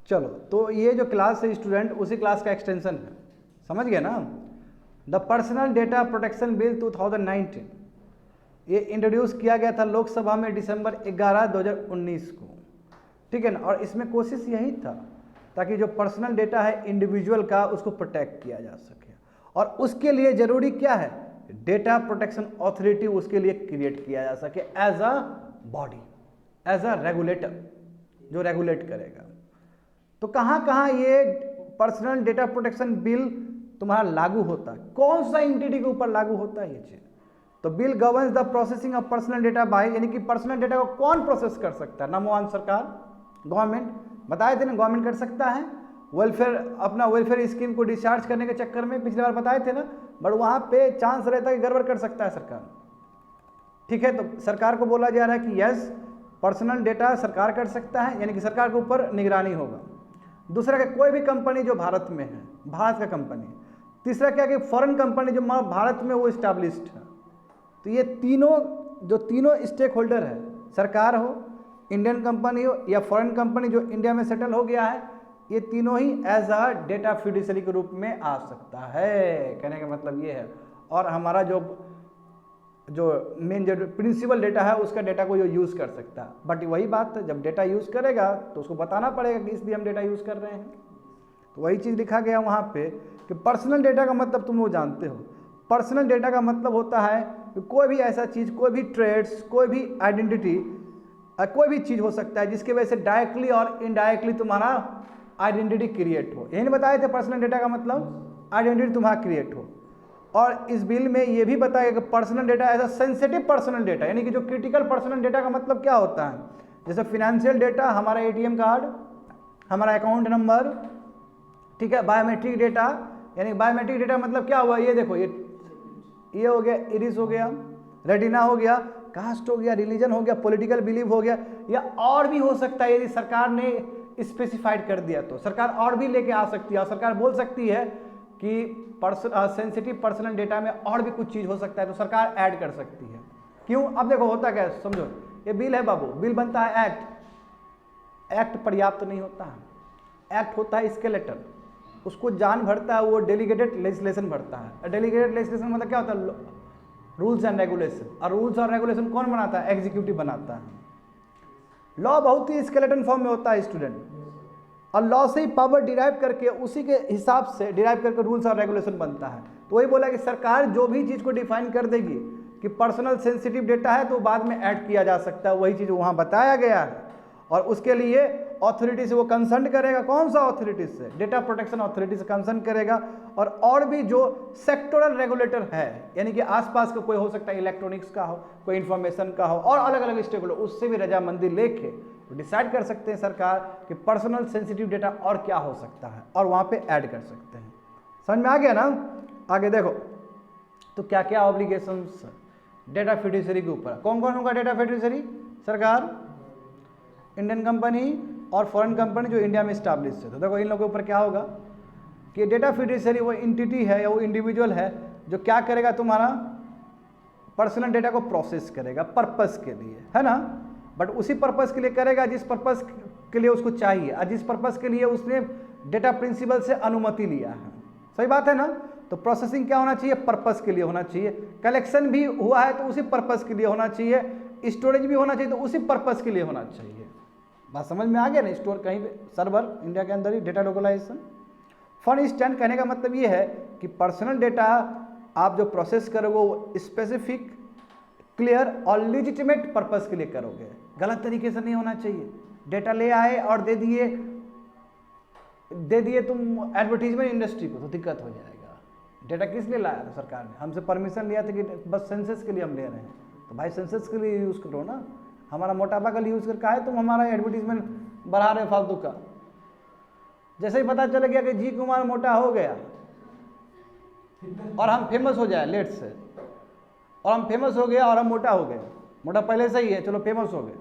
चलो, तो ये जो क्लास है स्टूडेंट, उसी क्लास का एक्सटेंशन है, समझ गए ना। The personal data protection bill 2019 ये इंट्रोड्यूस किया गया था लोकसभा में दिसंबर 11, 2019 को, ठीक है ना। और इसमें कोशिश यही था ताकि जो पर्सनल डेटा है इंडिविजुअल का, उसको प्रोटेक्ट किया जा सके। और उसके लिए जरूरी क्या है, डेटा प्रोटेक्शन अथॉरिटी उसके लिए क्रिएट किया जा सके as a body, as a regulator, जो रेगुलेट करेगा। तो कहाँ कहाँ ये पर्सनल डेटा प्रोटेक्शन बिल तुम्हारा लागू होता है, कौन सा एंटिटी के ऊपर लागू होता है ये चीज। तो bill governs the processing of personal data bye, यानी कि पर्सनल डेटा को कौन प्रोसेस कर सकता है, नंबर वन सरकार, गवर्नमेंट, बताए थे ना गवर्नमेंट कर सकता है। वेलफेयर, अपना वेलफेयर स्कीम को डिस्चार्ज करने के चक्कर में पिछली बार बताए थे ना, बट वहां पे चांस रहता है कि गड़बड़ कर सकता है सरकार, ठीक है। तो सरकार को बोला जा रहा है कि यस, पर्सनल डेटा सरकार कर सकता है, यानी कि सरकार के ऊपर निगरानी होगा। दूसरा क्या, कोई भी कंपनी जो भारत में है, भारत का कंपनी। तीसरा क्या कि फॉरेन कंपनी जो भारत में वो इस्टेब्लिश्ड है। तो ये तीनों स्टेक होल्डर है, सरकार हो, इंडियन कंपनी हो या फॉरेन कंपनी जो इंडिया में सेटल हो गया है, ये तीनों ही एज अ डेटा फिड्यूसरी के रूप में आ सकता है। कहने का मतलब ये है। और हमारा जो मेन जो प्रिंसिपल डेटा है उसका डेटा को जो यूज़ कर सकता है। बट वही बात है, जब डेटा यूज़ करेगा तो उसको बताना पड़ेगा कि इसलिए हम डेटा यूज़ कर रहे हैं। तो वही चीज़ लिखा गया वहाँ पे कि पर्सनल डेटा का मतलब तुम लोग जानते हो। पर्सनल डेटा का मतलब होता है कि कोई भी ऐसा चीज़, कोई भी ट्रेड्स, कोई भी आइडेंटिटी, कोई भी चीज़ हो सकता है जिसके वजह से डायरेक्टली और इनडायरेक्टली तुम्हारा आइडेंटिटी क्रिएट हो। यही नहीं बताए थे पर्सनल डेटा का मतलब आइडेंटिटी तुम्हारा क्रिएट हो। और इस बिल में ये भी बताया कि personal data as a sensitive personal data, यानी कि जो क्रिटिकल पर्सनल डेटा का मतलब क्या होता है, जैसे फिनेंशियल डेटा, हमारा एटीएम कार्ड, हमारा अकाउंट नंबर, ठीक है। बायोमेट्रिक डेटा, यानी बायोमेट्रिक डेटा मतलब क्या हुआ, ये देखो, ये हो गया, इरिस हो गया, रेटिना हो गया, कास्ट हो गया, रिलीजन हो गया, पॉलिटिकल बिलीव हो गया, या और भी हो सकता है। यदि सरकार ने स्पेसिफाइड कर दिया तो सरकार और भी लेके आ सकती है। और सरकार बोल सकती है कि सेंसिटिव पर्सनल डेटा में और भी कुछ चीज़ हो सकता है, तो सरकार ऐड कर सकती है। क्यों, अब देखो होता क्या है, समझो, ये बिल है बाबू, बिल बनता है एक्ट। एक्ट पर्याप्त नहीं होता है, एक्ट होता है स्केलेटन, उसको जान भरता है वो डेलीगेटेड लेजिस्लेशन भरता है। डेलीगेटेड लेजिस्लेशन मतलब क्या होता है, रूल्स एंड रेगुलेशन। और रूल्स और रेगुलेशन कौन बनाता है, एग्जीक्यूटिव बनाता है। लॉ बहुत ही स्केलेटन फॉर्म में होता है स्टूडेंट, और लॉ से ही पावर डिराइव करके उसी के हिसाब से डिराइव करके रूल्स और रेगुलेशन बनता है। तो वही बोला कि सरकार जो भी चीज़ को डिफाइन कर देगी कि पर्सनल सेंसिटिव डेटा है तो बाद में ऐड किया जा सकता है, वही चीज़ वहाँ बताया गया है। और उसके लिए अथॉरिटी से वो कंसर्न करेगा, कौन सा अथॉरिटी से, डेटा प्रोटेक्शन अथॉरिटी से कंसर्न करेगा। और भी जो सेक्टोरल रेगुलेटर है, यानी कि आसपास का कोई हो सकता है, इलेक्ट्रॉनिक्स का हो, कोई इंफॉर्मेशन का हो, और अलग अलग स्टेक होल्डर, उससे भी रजामंदी लेके तो डिसाइड कर सकते हैं सरकार कि पर्सनल सेंसिटिव डेटा और क्या हो सकता है, और वहाँ पे ऐड कर सकते हैं। समझ में आ गया ना। आगे देखो तो क्या क्या ऑब्लिगेशंस डेटा फिड्यूसरी के ऊपर, कौन कौन होगा डेटा फिड्यूसरी, सरकार, इंडियन कंपनी और फॉरेन कंपनी जो इंडिया में स्टैब्लिश है। तो देखो इन लोगों के ऊपर क्या होगा कि डेटा फिड्यूसरी वो एंटिटी है या वो इंडिविजुअल है जो क्या करेगा, तुम्हारा पर्सनल डेटा को प्रोसेस करेगा पर्पस के लिए, है ना। बट उसी पर्पस के लिए करेगा जिस पर्पस के लिए उसको चाहिए, और जिस पर्पस के लिए उसने डेटा प्रिंसिपल से अनुमति लिया है। सही बात है ना। तो प्रोसेसिंग क्या होना चाहिए, पर्पस के लिए होना चाहिए। कलेक्शन भी हुआ है तो उसी पर्पस के लिए होना चाहिए। स्टोरेज भी होना चाहिए तो उसी पर्पस के लिए होना चाहिए। बात समझ में आ गया ना। स्टोर कहीं पे, सर्वर इंडिया के अंदर ही, डेटा लोकलाइजेशन। फॉर इंस्टेंट कहने का मतलब ये है कि पर्सनल डेटा आप जो प्रोसेस करोगे वो स्पेसिफिक, क्लियर और लिजिटिमेट पर्पस के लिए करोगे, गलत तरीके से नहीं होना चाहिए। डेटा ले आए और दे दिए तुम एडवर्टीजमेंट इंडस्ट्री को, तो दिक्कत हो जाएगा। डेटा किस लिए लाया था सरकार ने, हमसे परमिशन लिया था कि बस सेंसस के लिए हम ले रहे हैं, तो भाई सेंसस के लिए यूज़ करो ना। हमारा मोटापा का यूज़ करके आए तुम हमारा एडवर्टीजमेंट बढ़ा रहे फालतू का। जैसे ही पता चल गया कि जी कुमार मोटा हो गया और हम फेमस हो जाए लेट से, और हम फेमस हो गया और हम मोटा हो गए, मोटा पहले से ही है, चलो फेमस हो गए,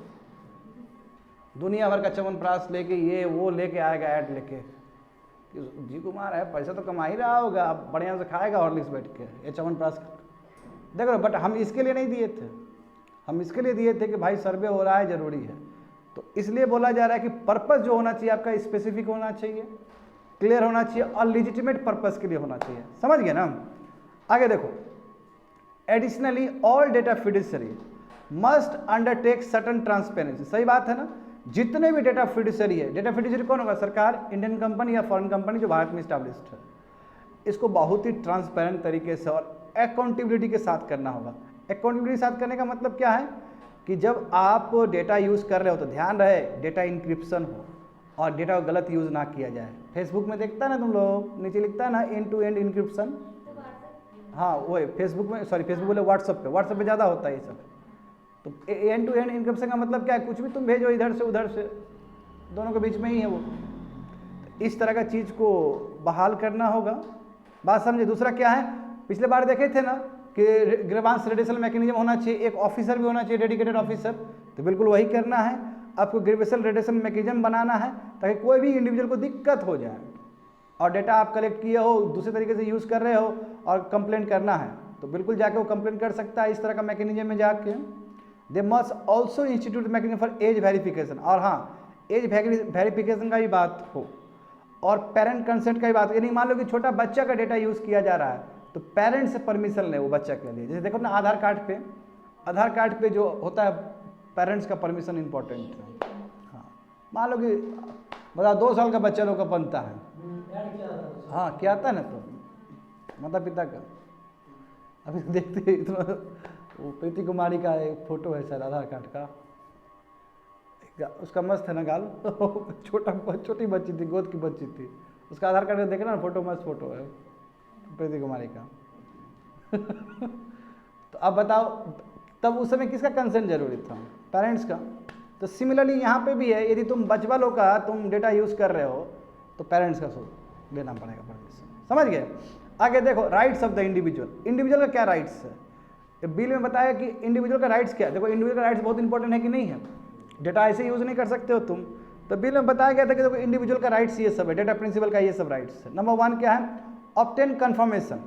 दुनिया भर का च्यवनप्राश लेके ये वो लेके आएगा ऐड लेके, जी कुमार है, पैसा तो कमा ही रहा होगा, अब बढ़िया से खाएगा हॉर्लिक्स बैठ के, ये च्यवनप्राश देखो। बट हम इसके लिए नहीं दिए थे, हम इसके लिए दिए थे कि भाई सर्वे हो रहा है, ज़रूरी है। तो इसलिए बोला जा रहा है कि पर्पस जो होना चाहिए आपका स्पेसिफिक होना चाहिए, क्लियर होना चाहिए और लिजिटिमेट पर्पस के लिए होना चाहिए। समझ गए ना। आगे देखो, additionally all data fiduciary must undertake certain transparency. सही बात है ना, जितने भी डेटा फिड्यूसरी है, डेटा फिड्यूसरी कौन होगा? सरकार, इंडियन कंपनी या फॉरेन कंपनी जो भारत में स्टैब्लिश्ड है, इसको बहुत ही ट्रांसपेरेंट तरीके से और अकाउंटेबिलिटी के साथ करना होगा। अकाउंटेबिलिटी के साथ करने का मतलब क्या है कि जब आप डेटा यूज़ कर रहे हो तो ध्यान रहे डेटा इंक्रिप्शन हो और डेटा को गलत यूज़ ना किया जाए। फेसबुक में देखता है ना तुम लोग, नीचे लिखता है ना एंड टू एंड इंक्रिप्शन। हाँ वही फेसबुक में, सॉरी फेसबुक बोले व्हाट्सअप पे ज़्यादा होता है ये सब। तो एंड टू एंड इंक्रिप्शन का मतलब क्या है? कुछ भी तुम भेजो इधर से उधर से, दोनों के बीच में ही है वो। तो इस तरह का चीज़ को बहाल करना होगा। बात समझे। दूसरा क्या है, पिछले बार देखे थे ना कि ग्रीवेंस रेडिसल मैकेनिज्म होना चाहिए, एक ऑफिसर भी होना चाहिए, डेडिकेटेड ऑफिसर। तो बिल्कुल वही करना है आपको, ग्रीवेंस रेडिसल मैकेनिज्म बनाना है ताकि कोई भी इंडिविजुअल को दिक्कत हो जाए और डेटा आप कलेक्ट किए हो दूसरे तरीके से यूज़ कर रहे हो और कंप्लेंट करना है तो बिल्कुल जाके वो कंप्लेंट कर सकता है इस तरह का मैकेनिज्म में जाके। They must also institute mechanism for as verification, और हाँ एज वेरिफिकेशन का भी बात हो और पेरेंट कंसेंट का भी बात हो। यानी मान लो कि छोटा बच्चा का डेटा यूज़ किया जा रहा है तो पेरेंट्स से परमिशन ले वो बच्चा के लिए। जैसे देखो ना आधार कार्ड पे जो होता है पेरेंट्स का परमिशन इंपॉर्टेंट है। हाँ मान लो कि बताओ 2 साल का बच्चा लोग का बनता है, हाँ क्या आता है ना, तो माता पिता का अभी देखते इतना, वो प्रीति कुमारी का एक फोटो है सर आधार कार्ड का, उसका मस्त है ना गाल छोटी बच्ची थी, गोद की बच्ची थी, उसका आधार कार्ड देखना ना फोटो, मस्त फोटो है प्रीति कुमारी का तो अब बताओ तब उस समय किसका कंसेंट जरूरी था? पेरेंट्स का। तो सिमिलरली यहाँ पे भी है, यदि तुम बचवा लोग का तुम डेटा यूज़ कर रहे हो तो पेरेंट्स का लेना पड़ेगा परमिशन। समझ गए। आगे देखो, राइट्स ऑफ द इंडिविजुअल का क्या राइट्स है? बिल में बताया कि इंडिविजुअल का राइट्स क्या है। देखो इंडिविजुअल का राइट्स बहुत इंपॉर्टेंट है कि नहीं है, डेटा ऐसे यूज़ नहीं कर सकते हो तुम। तो बिल में बताया गया था कि देखो इंडिविजुअल का राइट्स ये सब है, डेटा प्रिंसिपल का ये सब राइट्स है। नंबर 1 क्या है? ऑब्टेन कन्फर्मेशन,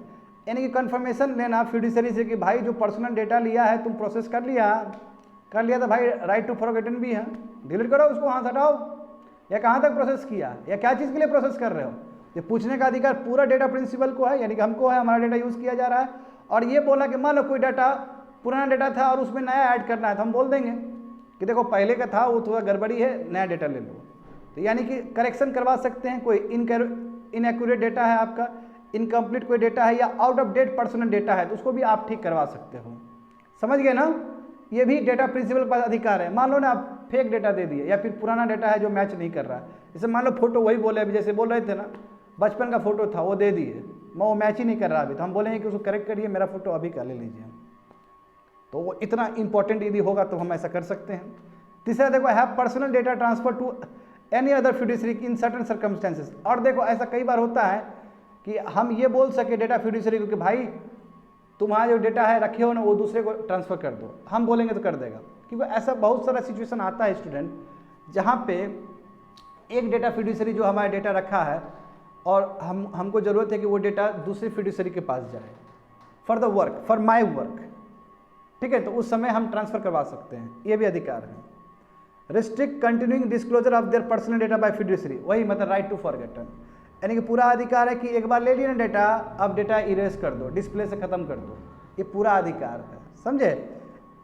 यानी कि कन्फर्मेशन लेना फिड्यूसरी से कि भाई जो पर्सनल डेटा लिया है तुम प्रोसेस कर लिया तो भाई राइट टू फॉरगेटन भी है, डिलीट करो उसको, वहाँ से हटाओ, या कहाँ तक प्रोसेस किया या क्या चीज़ के लिए प्रोसेस कर रहे हो, ये पूछने का अधिकार पूरा डेटा प्रिंसिपल को है, यानी कि हमको है, हमारा डेटा यूज़ किया जा रहा है। और ये बोला कि मान लो कोई डाटा पुराना डेटा था और उसमें नया ऐड करना है तो हम बोल देंगे कि देखो पहले का था वो थोड़ा गड़बड़ी है, नया डेटा ले लो। तो यानी कि करेक्शन करवा सकते हैं, कोई इनएक्यूरेट डेटा है आपका, इनकम्प्लीट कोई डेटा है या out of date personal data है तो उसको भी आप ठीक करवा सकते हो। समझ गए ना, ये भी डेटा प्रिंसिपल का अधिकार है। मान लो ना आप फेक डेटा दे दिए या फिर पुराना डेटा है जो मैच नहीं कर रहा है, जैसे मान लो फोटो वही बोले अभी जैसे बोल रहे थे ना, बचपन का फोटो था वो दे दिए, वो मैच ही नहीं कर रहा अभी, तो हम बोलेंगे कि उसको करेक्ट करिए, मेरा फोटो अभी का ले लीजिए। तो वो इतना इंपॉर्टेंट यदि होगा तो हम ऐसा कर सकते हैं। तीसरा देखो, have personal data transfer to any other fiduciary in certain circumstances. और देखो ऐसा कई बार होता है कि हम ये बोल सके डेटा फिड्यूसरी को कि भाई तुम्हारा जो डेटा है रखे हो ना वो दूसरे को ट्रांसफ़र कर दो, हम बोलेंगे तो कर देगा। क्योंकि ऐसा बहुत सारा सिचुएशन आता है स्टूडेंट जहाँ पे एक डेटा फिड्यूसरी जो हमारा डेटा रखा है और हमको ज़रूरत है कि वो डेटा दूसरे फिड्यूसरी के पास जाए for the work, for my work, ठीक है, तो उस समय हम ट्रांसफ़र करवा सकते हैं, ये भी अधिकार है। Restrict continuing disclosure of their personal data bye fiduciary, वही मतलब राइट टू फॉरगेटन, यानी कि पूरा अधिकार है कि एक बार ले लिया ना डेटा, अब डेटा इरेज कर दो, डिस्प्ले से ख़त्म कर दो, ये पूरा अधिकार है। समझे।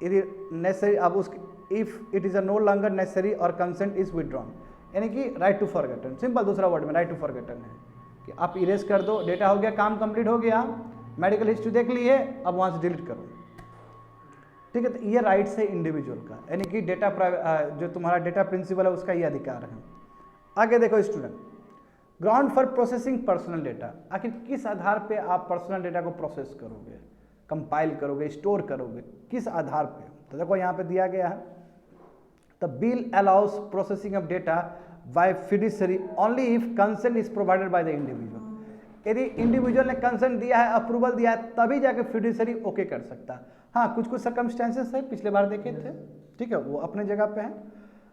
यदि नेसेसरी अब उस if it is a no longer necessary और कंसेंट इज विड्रॉन, यानी कि राइट टू फॉरगेटन, सिंपल दूसरा वर्ड में राइट टू फॉरगेटन है कि आप इरेज कर दो, डेटा हो गया, काम कंप्लीट हो गया, मेडिकल हिस्ट्री देख लिए, अब वहाँ से डिलीट करो, ठीक है। तो ये राइट्स है इंडिविजुअल का, यानी कि डेटा जो तुम्हारा डेटा प्रिंसिपल है उसका ये अधिकार है। आगे देखो student, ground for processing personal data, आखिर किस आधार पे आप पर्सनल डेटा को प्रोसेस करोगे, कंपाइल करोगे, स्टोर करोगे, किस आधार पे? तो देखो यहाँ पे दिया गया है, the bill allow us processing of data bye fiduciary only if consent is provided by the individual. यदि इंडिविजुअल ने कंसेंट दिया है, अप्रूवल दिया है, तभी जाके फिड्यूसरी ओके कर सकता है। हाँ कुछ सर्कमस्टेंसेस है, पिछले बार देखे थे, ठीक है, वो अपने जगह पे है।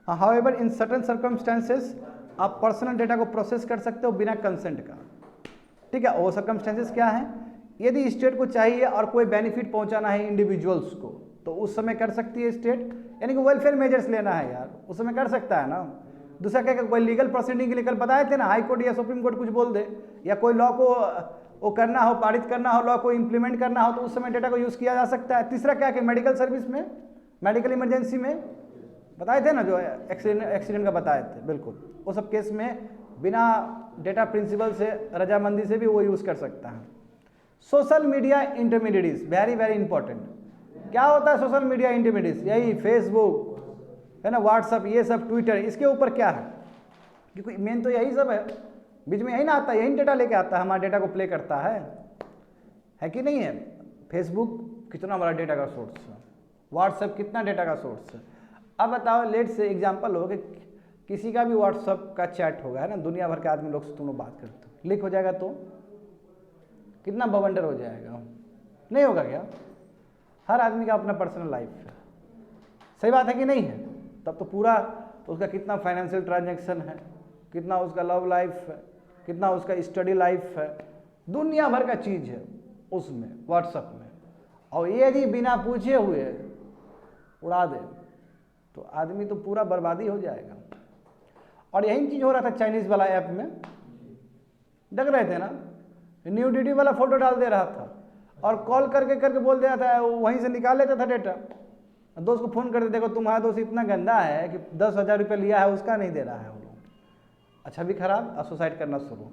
हाँ हाउएवर इन सर्टन सर्कमस्टेंसेस आप पर्सनल डेटा को प्रोसेस कर सकते हो बिना कंसेंट का, ठीक है। वो सर्कमस्टेंसेस क्या है? यदि स्टेट को चाहिए और कोई बेनिफिट पहुंचाना है इंडिविजुअल्स को, तो तो उस समय कर सकती है स्टेट, यानी कि वेलफेयर मेजर्स लेना है यार, उस समय कर सकता है ना। दूसरा क्या, कोई लीगल प्रोसीडिंग के लिए कल बताए थे ना, हाई कोर्ट या सुप्रीम कोर्ट कुछ बोल दे, या कोई लॉ को वो करना हो, पारित करना हो, लॉ को इम्प्लीमेंट करना हो, तो उस समय डेटा को यूज़ किया जा सकता है। तीसरा क्या कि मेडिकल सर्विस में, मेडिकल इमरजेंसी में बताए थे ना, जो एक्सीडेंट का बताए थे, बिल्कुल वो सब केस में बिना डेटा प्रिंसिपल से, रजामंदी से भी वो यूज़ कर सकता है। Social media intermediates, very very important. क्या होता है सोशल मीडिया इंटरमीडिएट्स? यही फेसबुक है ना, व्हाट्सअप, ये सब, ट्विटर, इसके ऊपर क्या है, क्योंकि मेन तो यही सब है, बीच में यही ना आता है, यही डेटा लेके आता है, हमारे डेटा को प्ले करता है कि नहीं है? फेसबुक कितना बड़ा डेटा का सोर्स है, व्हाट्सएप कितना डेटा का सोर्स है। अब बताओ, लेट से एग्जांपल हो कि किसी का भी व्हाट्सएप का चैट होगा, है ना, दुनिया भर के आदमी लोग से तुम लोग बात करते हो, लीक हो जाएगा तो कितना बवंडर हो जाएगा, नहीं होगा क्या? हर आदमी का अपना पर्सनल लाइफ है, सही बात है कि नहीं है? तब तो पूरा उसका कितना फाइनेंशियल ट्रांजैक्शन है, कितना उसका लव लाइफ है, कितना उसका स्टडी लाइफ है, दुनिया भर का चीज़ है उसमें, व्हाट्सएप में। और ये यदि बिना पूछे हुए उड़ा दे तो आदमी तो पूरा बर्बादी हो जाएगा। और यही चीज़ हो रहा था चाइनीज़ वाला ऐप में, देख रहे थे ना, न्यूडिटी वाला फोटो डाल दे रहा था और कॉल करके बोल दिया था, वहीं से निकाल लेता था डेटा। दोस्त को फ़ोन करते, देखो तुम्हारा दोस्त इतना गंदा है कि 10,000 रुपये लिया है, उसका नहीं दे रहा है वो लोग, अच्छा भी खराब और सुसाइड करना शुरू।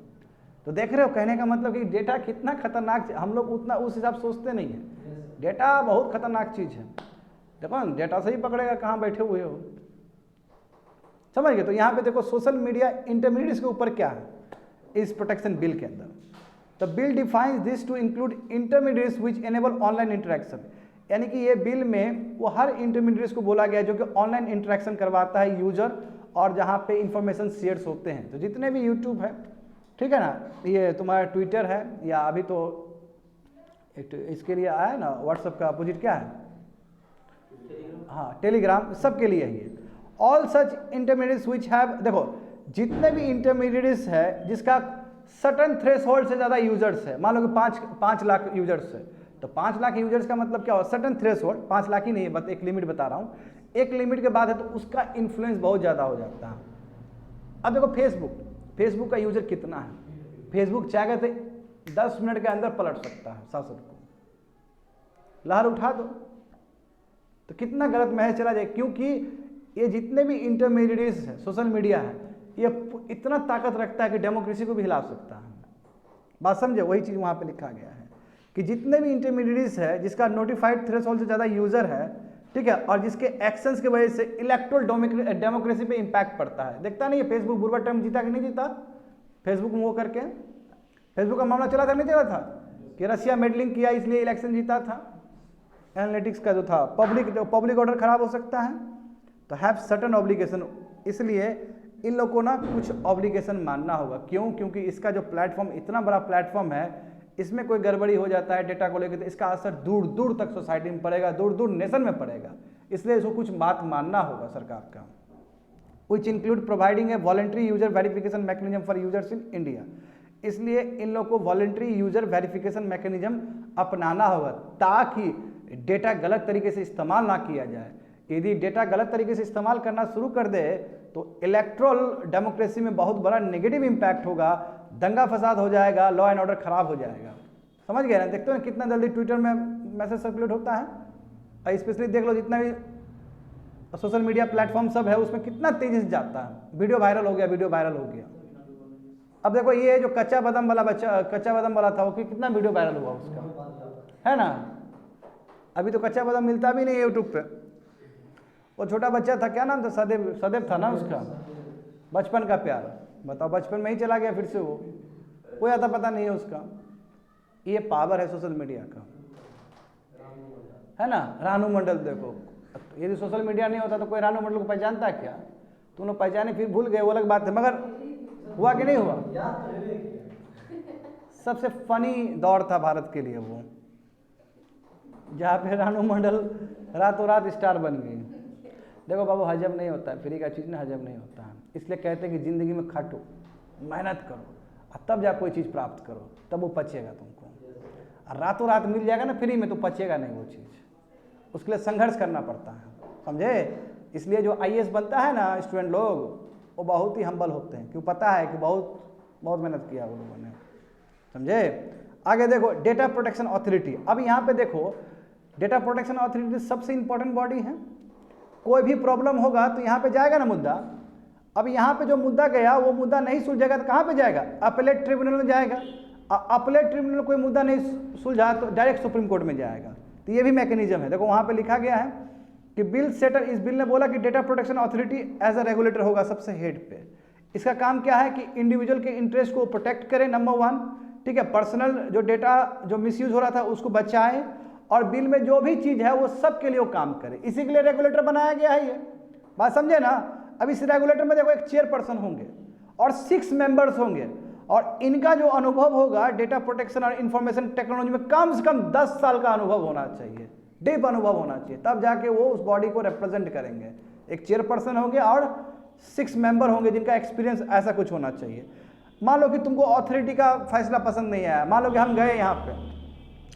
तो देख रहे हो, कहने का मतलब कि डेटा कितना खतरनाक, हम लोग उतना उस हिसाब से सोचते नहीं है। डेटा बहुत खतरनाक चीज़ है, देखो डेटा से ही पकड़ेगा कहाँ बैठे हुए हो, समझ गए? तो यहाँ पे देखो सोशल मीडिया इंटरमीडिएट्स के ऊपर क्या है इस प्रोटेक्शन बिल के अंदर। The bill defines this to include intermediates which enable online interaction, यानी कि ये बिल में वो हर इंटरमीडिएट्स को बोला गया जो कि ऑनलाइन इंटरेक्शन करवाता है यूजर, और जहाँ पे इंफॉर्मेशन शेयर्स होते हैं। तो जितने भी यूट्यूब है, ठीक है ना, ये तुम्हारा ट्विटर है, या अभी तो इसके लिए आया ना व्हाट्सएप का अपोजिट क्या है, हाँ टेलीग्राम, सबके लिए ही है। All such intermediates which have, देखो जितने भी इंटरमीडिएट्स है जिसका सर्टेन थ्रेशोल्ड से ज़्यादा यूजर्स है, मान लो कि 5 लाख यूजर्स है, तो 5 लाख यूजर्स का मतलब क्या हो, सर्टेन थ्रेशोल्ड, 5 लाख ही नहीं है, बस एक लिमिट बता रहा हूँ, एक लिमिट के बाद है तो उसका इन्फ्लुएंस बहुत ज़्यादा हो जाता है। अब देखो फेसबुक का यूजर कितना है, फेसबुक चाहेगा तो 10 मिनट के अंदर पलट सकता है शासन को, लहर उठा दो तो कितना गलत मैसेज चला जाए, क्योंकि ये जितने भी इंटरमीडिएट्स है, सोशल मीडिया है, ये इतना ताकत रखता है कि डेमोक्रेसी को भी हिला सकता है। बात समझे? वही चीज़ वहाँ पे लिखा गया है कि जितने भी इंटरमीडिएट्स है जिसका नोटिफाइड थ्रेशोल्ड से ज़्यादा यूज़र है, ठीक है, और जिसके एक्शंस की वजह से इलेक्टोरल डेमोक्रेसी पे इम्पैक्ट पड़ता है। देखता नहीं है फेसबुक बुरबा टर्म जीता कि नहीं जीता, फेसबुक में वो करके फेसबुक का मामला चला था नहीं चला था कि रसिया मेडलिंग किया इसलिए इलेक्शन जीता था, एनालिटिक्स का जो था, पब्लिक ऑर्डर खराब हो सकता है, तो हैव सर्टेन ऑब्लिगेशन, इसलिए इन लोगों को ना कुछ ऑब्लिगेशन मानना होगा। क्यों? क्योंकि इसका जो प्लेटफॉर्म इतना बड़ा प्लेटफॉर्म है, इसमें कोई गड़बड़ी हो जाता है डेटा को लेकर तो इसका असर दूर दूर तक सोसाइटी में पड़ेगा, दूर दूर नेशन में पड़ेगा, इसलिए इसको कुछ बात मानना होगा सरकार का। Which include providing A voluntary user verification mechanism for users in India, इसलिए इन लोगों को वॉलंटरी यूजर वेरिफिकेशन मैकेनिज्म अपनाना होगा ताकि डेटा गलत तरीके से इस्तेमाल ना किया जाए। यदि डेटा गलत तरीके से इस्तेमाल करना शुरू कर दे तो इलेक्ट्रल डेमोक्रेसी में बहुत बड़ा नेगेटिव इम्पैक्ट होगा, दंगा फसाद हो जाएगा, लॉ एंड ऑर्डर खराब हो जाएगा। समझ गए ना? देखते हो कितना जल्दी ट्विटर में मैसेज सर्कुलेट होता है, और स्पेशली देख लो जितना भी सोशल मीडिया प्लेटफॉर्म सब है उसमें कितना तेजी से जाता है, वीडियो वायरल हो गया। अब देखो ये जो कच्चा बादाम वाला था, वो कितना वीडियो वायरल हुआ उसका, है ना? अभी तो कच्चा बादाम मिलता भी नहीं है यूट्यूब पे। वो छोटा बच्चा था, क्या नाम था, सदैव था ना उसका, बचपन का प्यार, बताओ बचपन में ही चला गया फिर से, वो कोई आता पता नहीं है उसका। ये पावर है सोशल मीडिया का, है ना? रानू मंडल देखो, यदि सोशल मीडिया नहीं होता तो कोई रानू मंडल को पहचानता क्या? तुम लोग पहचाने फिर भूल गए, वो अलग बात है, मगर हुआ कि नहीं हुआ? सबसे फनी दौर था भारत के लिए वो, जहाँ पे रानू मंडल रातों रात स्टार बन गई। देखो बाबू, हजम नहीं होता है, फ्री का चीज़ ना हजम नहीं होता है, इसलिए कहते हैं कि ज़िंदगी में खटो, मेहनत करो, और तब जा कोई चीज़ प्राप्त करो, तब वो पचेगा तुमको। और रातों रात मिल जाएगा ना फ्री में तो पचेगा नहीं वो चीज़, उसके लिए संघर्ष करना पड़ता है, समझे। इसलिए जो IAS बनता है ना स्टूडेंट लोग, वो बहुत ही हम्बल होते हैं, क्यों पता है कि बहुत बहुत मेहनत किया वो लोगों ने, समझे। आगे देखो डेटा प्रोटेक्शन अथॉरिटी। अब यहाँ पे देखो डेटा प्रोटेक्शन अथॉरिटी सबसे इंपॉर्टेंट बॉडी है। कोई भी प्रॉब्लम होगा तो यहाँ पे जाएगा ना मुद्दा। अब यहाँ पे जो मुद्दा गया वो मुद्दा नहीं सुलझेगा तो कहाँ पे जाएगा? अपीलेट ट्रिब्यूनल में जाएगा। अपीलेट ट्रिब्यूनल कोई मुद्दा नहीं सुलझा तो डायरेक्ट सुप्रीम कोर्ट में जाएगा। तो ये भी मैकेनिज्म है। देखो वहाँ पे लिखा गया है कि बिल सेटर, इस बिल ने बोला कि data protection authority as a regulator होगा सबसे हेड पे। इसका काम क्या है कि इंडिविजुअल के इंटरेस्ट को प्रोटेक्ट करे, नंबर 1, ठीक है। पर्सनल जो डेटा जो मिसयूज हो रहा था उसको बचाए, और बिल में जो भी चीज़ है वो सबके लिए वो काम करे। इसी के लिए रेगुलेटर बनाया गया है। ये बात समझे ना। अब इस रेगुलेटर में देखो एक चेयरपर्सन होंगे और 6 मेंबर्स होंगे, और इनका जो अनुभव होगा डेटा प्रोटेक्शन और इंफॉर्मेशन टेक्नोलॉजी में कम से कम 10 साल का अनुभव होना चाहिए, डीप अनुभव होना चाहिए, तब जाके वो उस बॉडी को रिप्रेजेंट करेंगे। एक चेयरपर्सन होंगे और 6 मेंबर होंगे जिनका एक्सपीरियंस ऐसा कुछ होना चाहिए। मान लो कि तुमको अथॉरिटी का फैसला पसंद नहीं आया, मान लो कि हम गए यहाँ पे,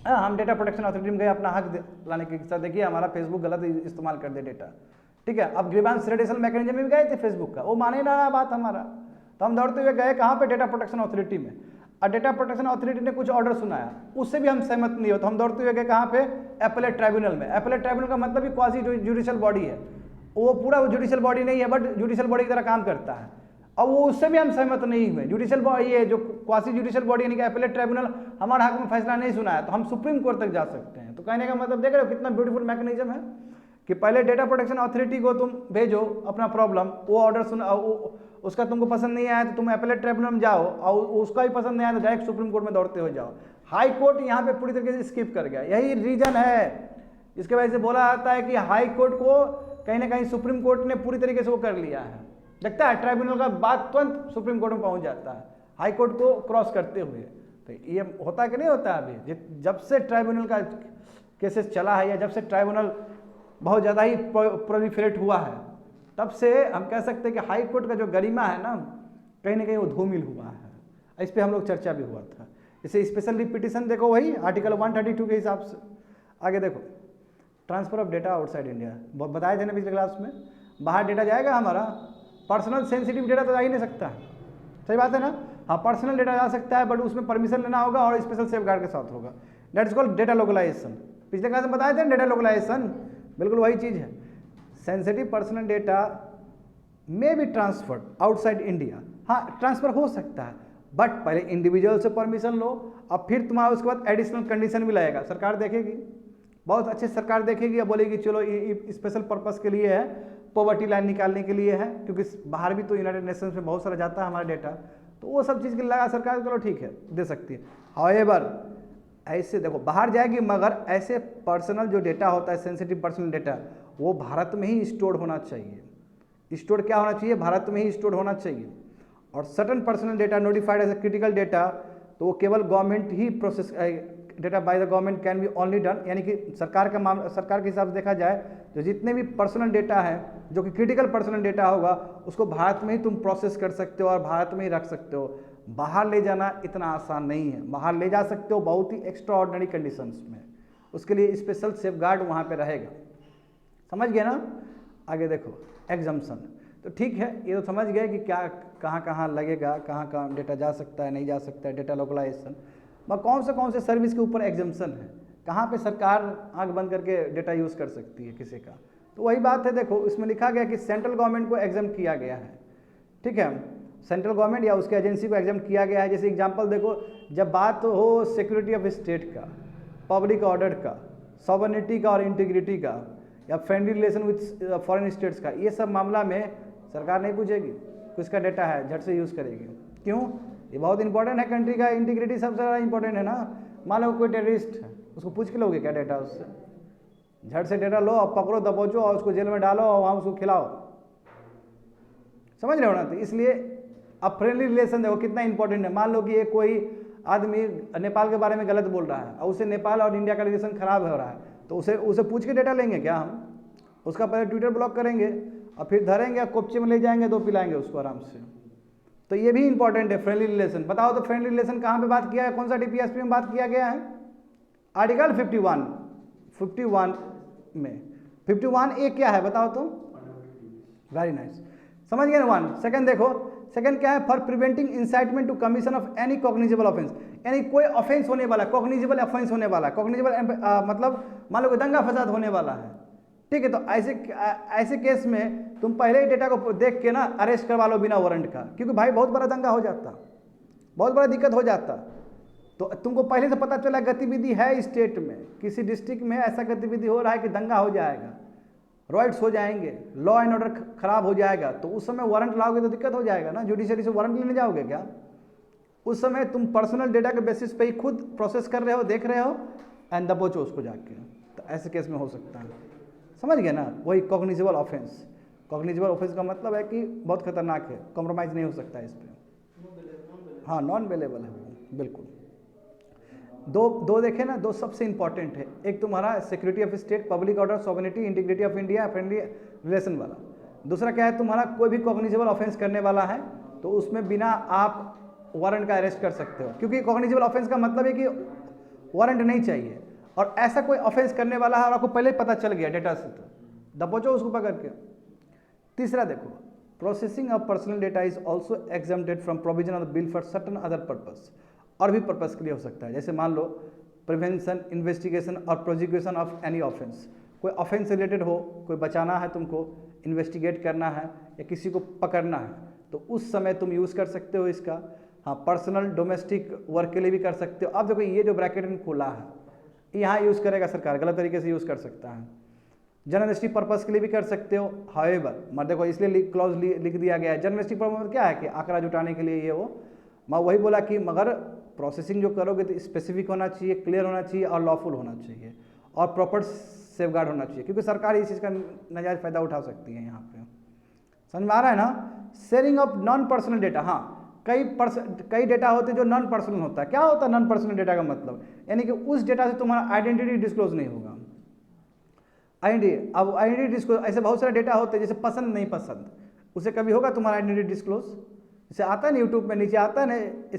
हम डेटा प्रोटेक्शन अथॉरिटी में गए अपना हक लाने के साथ, देखिए हमारा फेसबुक गलत इस्तेमाल कर दे डेटा, ठीक है। अब ग्रीवेंस रिड्यूसल मैकेनिज्म में भी गए थे फेसबुक का, वो माने ना बात हमारा, तो हम दौड़ते हुए गए कहाँ पे? डेटा प्रोटेक्शन अथॉरिटी में। और डेटा प्रोटेक्शन अथॉरिटी ने कुछ ऑर्डर सुनाया, उससे भी हम सहमत नहीं हो, तो हम दौड़ते हुए गए कहाँ पे? अपीलेट ट्राइब्यूनल में। अपीलेट ट्राइब्यूनल का मतलब भी क्वासी जुडिशियल बॉडी है, वो पूरा जुडिशियल बॉडी नहीं है बट जुडिशियल बॉडी की तरह काम करता है। और वो उससे भी हम सहमत नहीं हुए। जुडिशियल बॉडी, ये जो क्वासी जुडिशियल बॉडी यानी कि अपीलेट ट्राइब्यूनल हमारे हक में फैसला नहीं सुनाया, तो हम सुप्रीम कोर्ट तक जा सकते हैं। तो कहने का मतलब देख रहे हो कितना ब्यूटीफुल मैकेनिज्म है कि पहले डेटा प्रोटेक्शन अथॉरिटी को तुम भेजो अपना प्रॉब्लम, वो ऑर्डर सुना, उसका तुमको पसंद नहीं आया तो तुम अपीलेट ट्राइब्यूनल में जाओ, और उसका भी पसंद नहीं आया तो डायरेक्ट सुप्रीम कोर्ट में दौड़ते हुए जाओ। हाई कोर्ट यहाँ पे पूरी तरीके से स्किप कर गया, यही रीजन है। इसके वजह से बोला जाता है कि हाई कोर्ट को कहीं ना कहीं सुप्रीम कोर्ट ने पूरी तरीके से वो कर लिया है। देखता है ट्राइब्यूनल का बात तुरंत सुप्रीम कोर्ट में पहुंच जाता है हाई कोर्ट को क्रॉस करते हुए। तो ये होता है कि नहीं होता है? अभी जब से ट्राइब्यूनल का केसेस चला है, या जब से ट्राइब्यूनल बहुत ज़्यादा ही प्रोलिफरेट हुआ है, तब से हम कह सकते हैं कि हाई कोर्ट का जो गरिमा है ना कहीं वो धूमिल हुआ है। इस पर हम लोग चर्चा भी हुआ था। इसे स्पेशल रिपीटिशन देखो वही आर्टिकल 132 के हिसाब से। आगे देखो transfer of data outside India, बताए थे ना पिछले क्लास में, बाहर डेटा जाएगा हमारा, पर्सनल सेंसिटिव डेटा तो जा ही नहीं सकता, सही बात है ना। हाँ पर्सनल डेटा जा सकता है बट उसमें परमिशन लेना होगा और स्पेशल सेफ गार्ड के साथ होगा। That is called data localization. पिछले क्लास में बताए थे डेटा लोकलाइजेशन, बिल्कुल वही चीज़ है। सेंसिटिव पर्सनल डेटा में बी ट्रांसफर्ड आउटसाइड इंडिया, हाँ ट्रांसफर हो सकता है बट पहले इंडिविजुअल से परमिशन लो, और फिर तुम्हारा उसके बाद एडिशनल कंडीशन भी लगेगा। सरकार देखेगी, बहुत अच्छे सरकार देखेगी और बोलेगी चलो ये स्पेशल पर्पस के लिए है, पॉवर्टी लाइन निकालने के लिए है, क्योंकि बाहर भी तो यूनाइटेड नेशंस में बहुत सारा जाता है हमारा डेटा, तो वो सब चीज़ के लगा सरकार चलो ठीक है दे सकती है। हाउएवर ऐसे देखो बाहर जाएगी, मगर ऐसे पर्सनल जो डेटा होता है सेंसिटिव पर्सनल डेटा वो भारत में ही स्टोर होना चाहिए। स्टोर क्या होना चाहिए? भारत में ही स्टोर होना चाहिए। और certain personal data notified as a critical data, तो वो केवल गवर्नमेंट ही process, data by the government can be only done, यानी कि सरकार का मामला, सरकार के हिसाब से देखा जाए तो जितने भी पर्सनल डेटा है जो कि क्रिटिकल पर्सनल डेटा होगा उसको भारत में ही तुम प्रोसेस कर सकते हो और भारत में ही रख सकते हो। बाहर ले जाना इतना आसान नहीं है, बाहर ले जा सकते हो बहुत ही एक्स्ट्रा ऑर्डिनरी कंडीशंस में, उसके लिए स्पेशल सेफ गार्ड वहाँ पर रहेगा। समझ गए ना? आगे देखो एग्जम्पशन, तो ठीक है ये तो समझ गए कि क्या कहाँ कहाँ लगेगा, कहाँ कहाँ डेटा जा सकता है नहीं जा सकता है, डेटा लोकलाइजेशन। मगर कौन से सर्विस के ऊपर एग्जम्पशन है, कहाँ पे सरकार आंख बंद करके डेटा यूज़ कर सकती है किसी का, तो वही बात है। देखो इसमें लिखा गया कि सेंट्रल गवर्नमेंट को एग्जाम किया गया है, ठीक है, सेंट्रल गवर्नमेंट या उसके एजेंसी को एग्जाम किया गया है। जैसे एग्जांपल देखो, जब बात हो सिक्योरिटी ऑफ स्टेट का, पब्लिक ऑर्डर का, सॉवरेनिटी का और इंटीग्रिटी का, या friendly relation with foreign states का, ये सब मामला में सरकार नहीं पूछेगी किसका डेटा है, झट से यूज़ करेगी। क्यों? ये बहुत इंपॉर्टेंट है, कंट्री का इंटीग्रिटी सबसे ज़्यादा इंपॉर्टेंट है ना। मान लो कोई टेररिस्ट है, उसको पूछ के लोगे क्या डेटा उससे? झट से डेटा लो और पकड़ो दबोचो और उसको जेल में डालो और वहाँ उसको खिलाओ। समझ रहे हो ना? तो इसलिए अब फ्रेंडली रिलेशन देखो कितना इंपॉर्टेंट है। मान लो कि ये कोई आदमी नेपाल के बारे में गलत बोल रहा है और उसे नेपाल और इंडिया का रिलेशन खराब हो रहा है, तो उसे पूछ के डेटा लेंगे क्या हम? उसका पहले ट्विटर ब्लॉक करेंगे और फिर धरेंगे, कोपचे में ले जाएंगे, दो पिलाएंगे उसको आराम से। तो ये भी इंपॉर्टेंट है फ्रेंडली रिलेशन। बताओ तो फ्रेंडली रिलेशन कहाँ पे बात किया है, कौन सा डीपीएसपी में बात किया गया है? आर्टिकल 51 में। 51A क्या है बताओ तो? वेरी नाइस, समझ गए ना। 1 सेकंड देखो, सेकंड क्या है? For preventing incitement to commission of any cognizable offence, यानी कोई ऑफेंस होने वाला, कॉग्निजेबल ऑफेंस होने वाला, कॉग्निजेबल मतलब मान लो कि दंगा फसाद होने वाला है, ठीक है, तो ऐसे केस में तुम पहले ही डेटा को देख के ना अरेस्ट करवा लो बिना वारंट का, क्योंकि भाई बहुत बड़ा दंगा हो जाता, बहुत बड़ा दिक्कत हो जाता। तो तुमको पहले से पता चला गतिविधि है स्टेट में, किसी डिस्ट्रिक्ट में ऐसा गतिविधि हो रहा है कि दंगा हो जाएगा, रॉयट्स हो जाएंगे, लॉ एंड ऑर्डर खराब हो जाएगा, तो उस समय वारंट लाओगे तो दिक्कत हो जाएगा ना, जुडिशरी से वारंट लेने जाओगे क्या? उस समय तुम पर्सनल डेटा के बेसिस पे ही खुद प्रोसेस कर रहे हो, देख रहे हो एंड दबोचो उसको जाके, तो ऐसे केस में हो सकता है। समझ गए ना? वही कॉग्निजेबल ऑफेंस। कॉग्निजेबल ऑफेंस का मतलब है कि बहुत खतरनाक है, कॉम्प्रोमाइज़ नहीं हो सकता है इस पर। हाँ, नॉन अवेलेबल है वो, बिल्कुल। दो देखे ना, दो सबसे इंपॉर्टेंट है। एक तुम्हारा security of state, public order, sovereignty, integrity of India, friendly relation वाला। दूसरा क्या है? तुम्हारा कोई भी कॉग्निजेबल ऑफेंस करने वाला है तो उसमें बिना आप वारंट का अरेस्ट कर सकते हो, क्योंकि कॉग्निजेबल ऑफेंस का मतलब है कि वारंट नहीं चाहिए, और ऐसा कोई ऑफेंस करने वाला है और आपको पहले ही पता चल गया डेटा से, तो दबोचो उसको पकड़ के। तीसरा देखो, processing of personal data is also exempted from provision of the bill for certain other purpose, और भी पर्पस के लिए हो सकता है, जैसे मान लो प्रिवेंशन, इन्वेस्टिगेशन और प्रोसिक्यूशन ऑफ एनी ऑफेंस। कोई ऑफेंस से रिलेटेड हो, कोई बचाना है तुमको, इन्वेस्टिगेट करना है या किसी को पकड़ना है, तो उस समय तुम यूज़ कर सकते हो इसका। हाँ, पर्सनल डोमेस्टिक वर्क के लिए भी कर सकते हो। अब देखो ये जो ब्रैकेट में खुला है, यहाँ यूज़ करेगा सरकार, गलत तरीके से यूज़ कर सकता है। जर्नलिस्टिक पर्पस के लिए भी कर सकते हो। हाउएवर मैं देखो इसलिए क्लॉज लिख दिया गया है। जर्नलिस्टिक पर्पस क्या है कि आंकड़ा जुटाने के लिए ये वो, मैं वही बोला कि मगर प्रोसेसिंग जो करोगे तो स्पेसिफिक होना चाहिए, क्लियर होना चाहिए और लॉफुल होना चाहिए और प्रॉपर सेफगार्ड होना चाहिए, क्योंकि सरकार इस चीज़ का नाजायज़ फ़ायदा उठा सकती है। यहाँ पे समझ में आ रहा है ना? Sharing of non personal data. हाँ, कई डेटा होते हैं जो नॉन पर्सनल होता है। क्या होता है नॉन पर्सनल डेटा का मतलब? यानी कि उस डेटा से तुम्हारा आइडेंटिटी डिस्क्लोज नहीं होगा। आइडेंटिटी, अब आइडेंटिटी डिस्क्लोज, ऐसे बहुत सारे डेटा होते हैं जैसे पसंद नहीं पसंद, उसे कभी होगा तुम्हारा आइडेंटिटी डिस्क्लोज? जैसे आता है ना यूट्यूब में नीचे आता है ना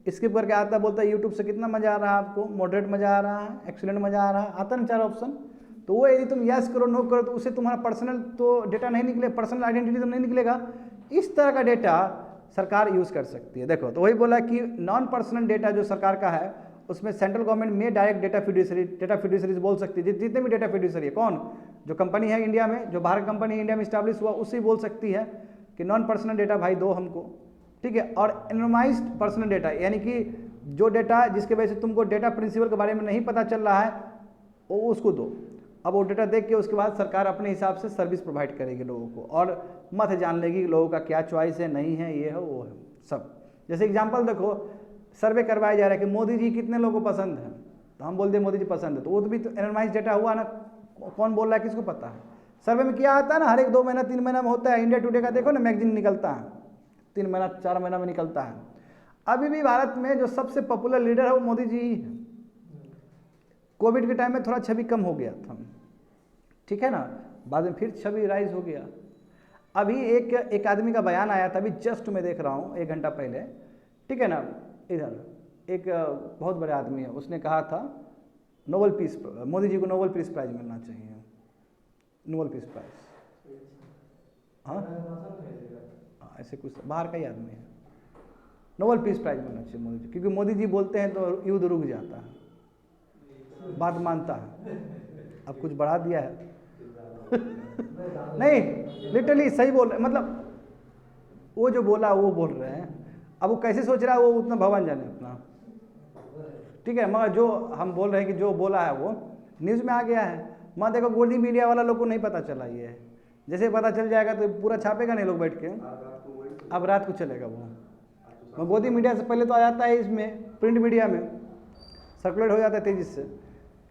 स्किप करके आता है, बोलता है यूट्यूब से कितना मज़ा आ रहा है आपको, मॉडरेट मज़ा आ रहा है, एक्सीलेंट मज़ा आ रहा है, आता है ना 4 ऑप्शन। तो वो यदि तुम यस करो नो करो तो उससे तुम्हारा पर्सनल तो डेटा नहीं निकले, पर्सनल आइडेंटिटी तो नहीं निकलेगा। इस तरह का डेटा सरकार यूज़ कर सकती है। देखो तो वही बोला कि नॉन पर्सनल डेटा जो सरकार का है उसमें सेंट्रल गवर्नमेंट में डायरेक्ट डेटा फिड्यूसरीज बोल सकती है। जितने भी डेटा फिड्यूसरी है, कौन जो कंपनी है इंडिया में, जो भारत कंपनी इंडिया में इस्टेब्लिश हुआ, उससे बोल सकती है कि नॉन पर्सनल डेटा भाई दो हमको, ठीक है। और एनोनिमाइज्ड पर्सनल डेटा, यानी कि जो डेटा जिसके वजह से तुमको डेटा प्रिंसिपल के बारे में नहीं पता चल रहा है वो उसको दो। अब वो डेटा देख के उसके बाद सरकार अपने हिसाब से सर्विस प्रोवाइड करेगी लोगों को, और मत जान लेगी कि लोगों का क्या चॉइस है, नहीं है, ये है वो है सब। जैसे एग्जांपल देखो, सर्वे करवाया जा रहा है कि मोदी जी कितने लोगों को पसंद है, तो हम बोल दें मोदी जी पसंद है, तो वो तो भी तो एनोनिमाइज्ड डेटा हुआ ना, कौन बोल रहा है किसको पता है। सर्वे में क्या आता है ना, हर एक 2 महीना 3 महीना में होता है। इंडिया टुडे का देखो ना मैगजीन निकलता है, 3 महीना 4 महीना में निकलता है। अभी भी भारत में जो सबसे पॉपुलर लीडर है वो मोदी जी ही है। कोविड के टाइम में थोड़ा छवि कम हो गया था, ठीक है ना, बाद में फिर छवि राइज हो गया। अभी एक आदमी का बयान आया था, अभी जस्ट मैं देख रहा हूँ 1 घंटा पहले, ठीक है ना, इधर एक बहुत बड़े आदमी है, उसने कहा था नोबेल पीस, मोदी जी को नोबेल पीस प्राइज मिलना चाहिए, नोबेल पीस प्राइज। हाँ ऐसे कुछ बाहर का ही आदमी है, नोबेल पीस प्राइज मिलना चाहिए मोदी जी, क्योंकि मोदी जी बोलते हैं तो युद्ध रुक जाता है, बात मानता है। अब कुछ बढ़ा दिया है नहीं लिटरली सही बोल रहे, मतलब वो जो बोला वो बोल रहे हैं। अब वो कैसे सोच रहा है वो उतना भगवान जाने उतना, ठीक है, मगर जो हम बोल रहे हैं कि जो बोला है वो न्यूज़ में आ गया है। मैं देखो गोदी मीडिया वाला लोग को नहीं पता चला, ये है जैसे पता चल जाएगा तो पूरा छापेगा नहीं लोग बैठ के, अब रात को चलेगा वो। गोदी मीडिया से पहले तो आ जाता है इसमें, प्रिंट मीडिया में सर्कुलेट हो जाता है तेजी से।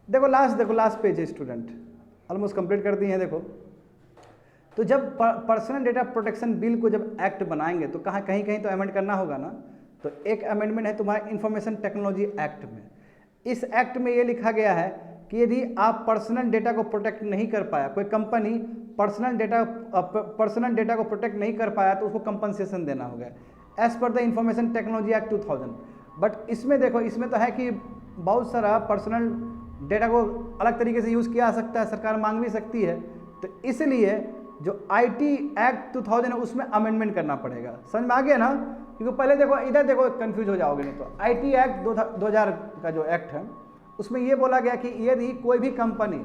देखो लास्ट पेज है स्टूडेंट, ऑलमोस्ट कंप्लीट कर दिए हैं। देखो तो जब पर्सनल डेटा प्रोटेक्शन बिल को जब एक्ट बनाएंगे तो कहीं तो अमेंड करना होगा ना, तो एक अमेंडमेंट है तुम्हारा इंफॉर्मेशन टेक्नोलॉजी एक्ट में। इस एक्ट में ये लिखा गया है कि यदि आप पर्सनल डेटा को प्रोटेक्ट नहीं कर पाया, कोई कंपनी पर्सनल डेटा को प्रोटेक्ट नहीं कर पाया तो उसको कंपनसेशन देना होगा as per the information technology act 2000। But इसमें देखो, इसमें तो है कि बहुत सारा पर्सनल डेटा को अलग तरीके से यूज़ किया जा सकता है, सरकार मांग भी सकती है। तो इसलिए जो IT एक्ट 2000 है उसमें अमेंडमेंट करना पड़ेगा। समझ में आ गया ना? क्योंकि पहले देखो, इधर देखो कंफ्यूज हो जाओगे नहीं तो। IT एक्ट 2000 का जो एक्ट है उसमें ये बोला गया कि यदि कोई भी कंपनी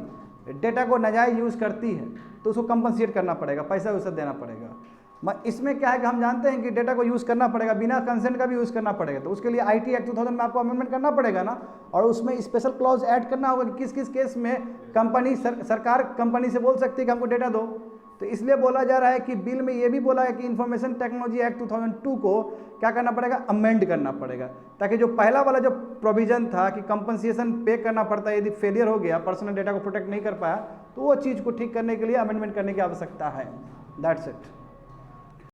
डेटा को नाजायज यूज़ करती है तो उसको कंपनसेट करना पड़ेगा, पैसा वैसा देना पड़ेगा। इसमें क्या है कि हम जानते हैं कि डेटा को यूज़ करना पड़ेगा, बिना कंसेंट का भी यूज़ करना पड़ेगा, तो उसके लिए IT एक्ट 2000 में आपको अमेंडमेंट करना पड़ेगा ना, और उसमें स्पेशल क्लॉज ऐड करना होगा कि किस किस केस में कंपनी सरकार कंपनी से बोल सकती है कि हमको डेटा दो। तो इसलिए बोला जा रहा है कि बिल में ये भी बोला है कि इंफॉर्मेशन टेक्नोलॉजी एक्ट 2002 को क्या करना पड़ेगा, अमेंड करना पड़ेगा, ताकि जो पहला वाला जो प्रोविजन था कि कंपनसेशन पे करना पड़ता है यदि फेलियर हो गया, पर्सनल डेटा को प्रोटेक्ट नहीं कर पाया, तो वो चीज़ को ठीक करने के लिए अमेंडमेंट करने की आवश्यकता है। That's it.